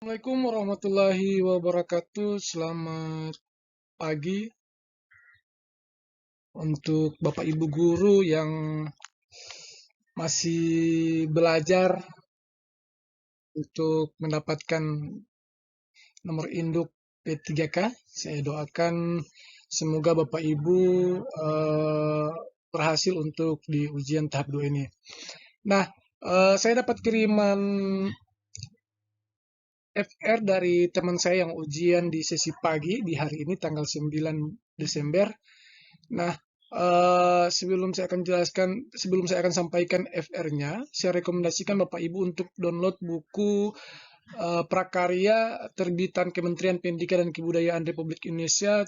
Assalamualaikum warahmatullahi wabarakatuh. Selamat pagi untuk Bapak Ibu guru yang masih belajar untuk mendapatkan nomor induk P3K. Saya doakan semoga Bapak Ibu berhasil untuk di ujian tahap 2 ini. Nah, saya dapat kiriman FR dari teman saya yang ujian di sesi pagi di hari ini tanggal 9 Desember. Nah, sebelum saya akan sampaikan FR-nya, saya rekomendasikan Bapak Ibu untuk download buku prakarya terbitan Kementerian Pendidikan dan Kebudayaan Republik Indonesia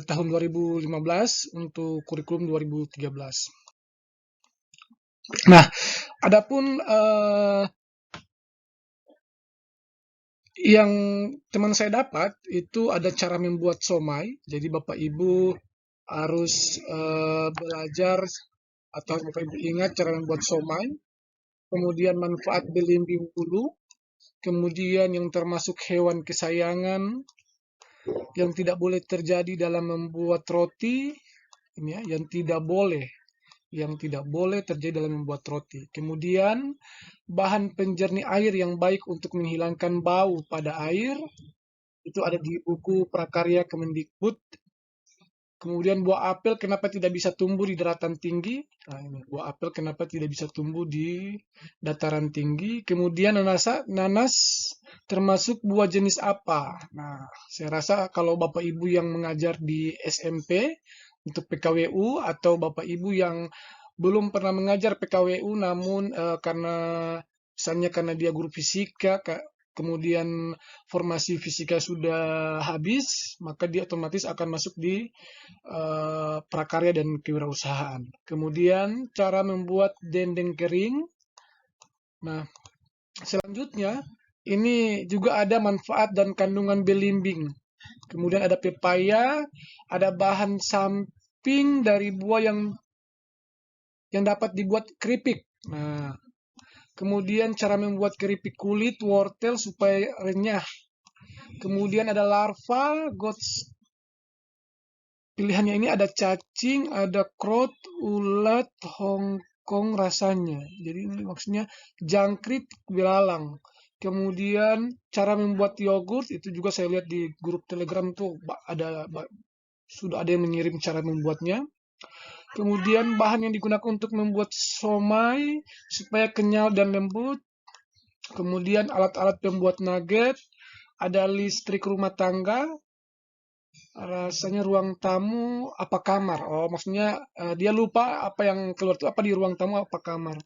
tahun 2015 untuk kurikulum 2013. Nah, adapun yang teman saya dapat itu ada cara membuat somai. Jadi Bapak Ibu harus belajar atau Bapak Ibu ingat cara membuat somai. Kemudian manfaat belimbing bulu. Kemudian yang termasuk hewan kesayangan yang tidak boleh terjadi dalam membuat roti. Ini ya, yang tidak boleh terjadi dalam membuat roti. Kemudian bahan penjernih air yang baik untuk menghilangkan bau pada air. Itu ada di buku prakarya Kemendikbud. Kemudian buah apel kenapa tidak bisa tumbuh di daratan tinggi? Nah, ini buah apel kenapa tidak bisa tumbuh di dataran tinggi? Kemudian nanas termasuk buah jenis apa? Nah, saya rasa kalau Bapak Ibu yang mengajar di SMP untuk PKWU atau Bapak Ibu yang belum pernah mengajar PKWU namun karena dia guru fisika, kemudian formasi fisika sudah habis, maka dia otomatis akan masuk di prakarya dan kewirausahaan. Kemudian cara membuat dendeng kering. Nah, selanjutnya ini juga ada manfaat dan kandungan belimbing. Kemudian ada pepaya, ada bahan samping dari buah yang dapat dibuat keripik. Nah, kemudian cara membuat keripik kulit wortel supaya renyah. Kemudian ada larva goats. Pilihannya ini ada cacing, ada krot, ulat, hongkong rasanya. Jadi ini maksudnya jangkrik, belalang. Kemudian cara membuat yogurt itu juga saya lihat di grup Telegram tuh sudah ada yang mengirim cara membuatnya. Kemudian bahan yang digunakan untuk membuat somai supaya kenyal dan lembut. Kemudian alat-alat pembuat nugget, ada listrik rumah tangga, rasanya ruang tamu apa kamar. Oh, maksudnya dia lupa apa yang keluar itu apa di ruang tamu apa kamar.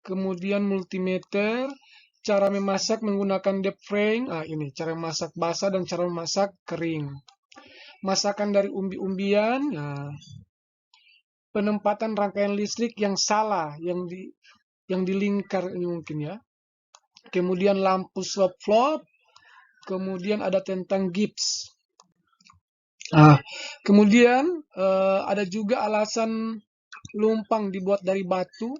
Kemudian multimeter, cara memasak menggunakan deep frying. Ini cara memasak basah dan cara memasak kering. Masakan dari umbi-umbian. Nah, penempatan rangkaian listrik yang salah, yang dilingkar ini mungkin ya. Kemudian lampu slop-flop. Kemudian ada tentang gips. Kemudian ada juga alasan lumpang dibuat dari batu,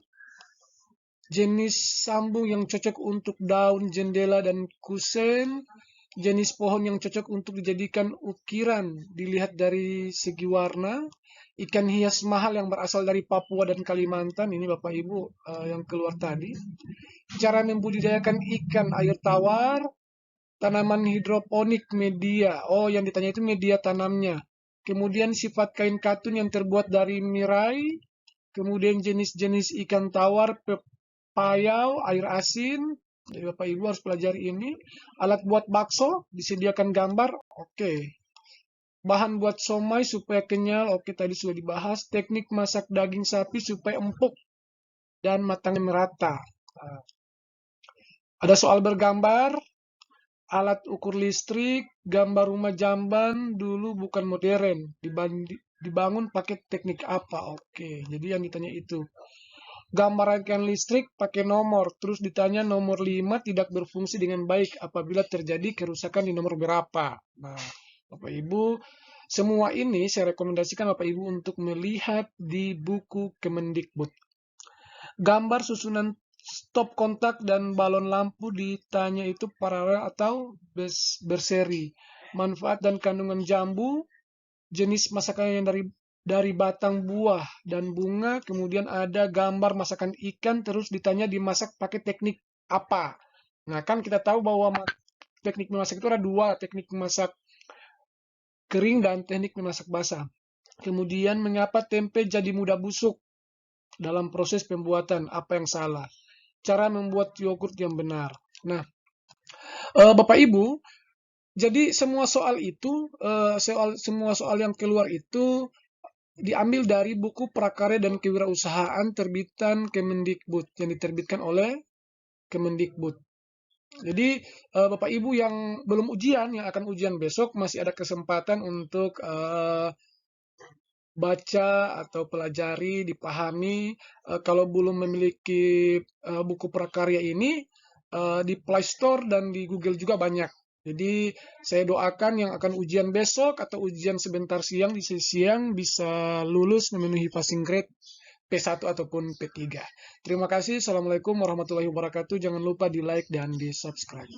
jenis sambung yang cocok untuk daun jendela dan kusen, jenis pohon yang cocok untuk dijadikan ukiran dilihat dari segi warna, ikan hias mahal yang berasal dari Papua dan Kalimantan, ini Bapak Ibu yang keluar tadi, cara membudidayakan ikan air tawar, tanaman hidroponik media. Oh, yang ditanya itu media tanamnya. Kemudian sifat kain katun yang terbuat dari mirai. Kemudian jenis-jenis ikan tawar, payau, air asin. Jadi Bapak Ibu harus pelajari ini. Alat buat bakso, disediakan gambar. Oke. Bahan buat somai supaya kenyal. Oke, tadi sudah dibahas. Teknik masak daging sapi supaya empuk dan matangnya merata. Ada soal bergambar. Alat ukur listrik, gambar rumah jamban dulu bukan modern, dibangun pakai teknik apa? Oke, jadi yang ditanya itu. Gambar rangkaian listrik pakai nomor, terus ditanya nomor 5 tidak berfungsi dengan baik apabila terjadi kerusakan di nomor berapa. Nah, Bapak Ibu, semua ini saya rekomendasikan Bapak Ibu untuk melihat di buku Kemendikbud. Gambar susunan stop kontak dan balon lampu ditanya itu paralel atau berseri. Manfaat dan kandungan jambu, jenis masakan yang dari batang buah dan bunga, kemudian ada gambar masakan ikan, terus ditanya dimasak pakai teknik apa. Nah, kan kita tahu bahwa teknik memasak itu ada dua, teknik memasak kering dan teknik memasak basah. Kemudian mengapa tempe jadi mudah busuk dalam proses pembuatan, apa yang salah? Cara membuat yogurt yang benar. Nah, Bapak Ibu, jadi semua soal itu, semua soal yang keluar itu diambil dari buku Prakarya dan Kewirausahaan terbitan Kemendikbud yang diterbitkan oleh Kemendikbud. Jadi Bapak Ibu yang belum ujian, yang akan ujian besok masih ada kesempatan untuk baca atau pelajari, dipahami. Kalau belum memiliki buku prakarya ini, di Play Store dan di Google juga banyak. Jadi saya doakan yang akan ujian besok atau ujian sebentar siang di sesi siang bisa lulus memenuhi passing grade P1 ataupun P3. Terima kasih. Assalamualaikum warahmatullahi wabarakatuh. Jangan lupa di like dan di subscribe.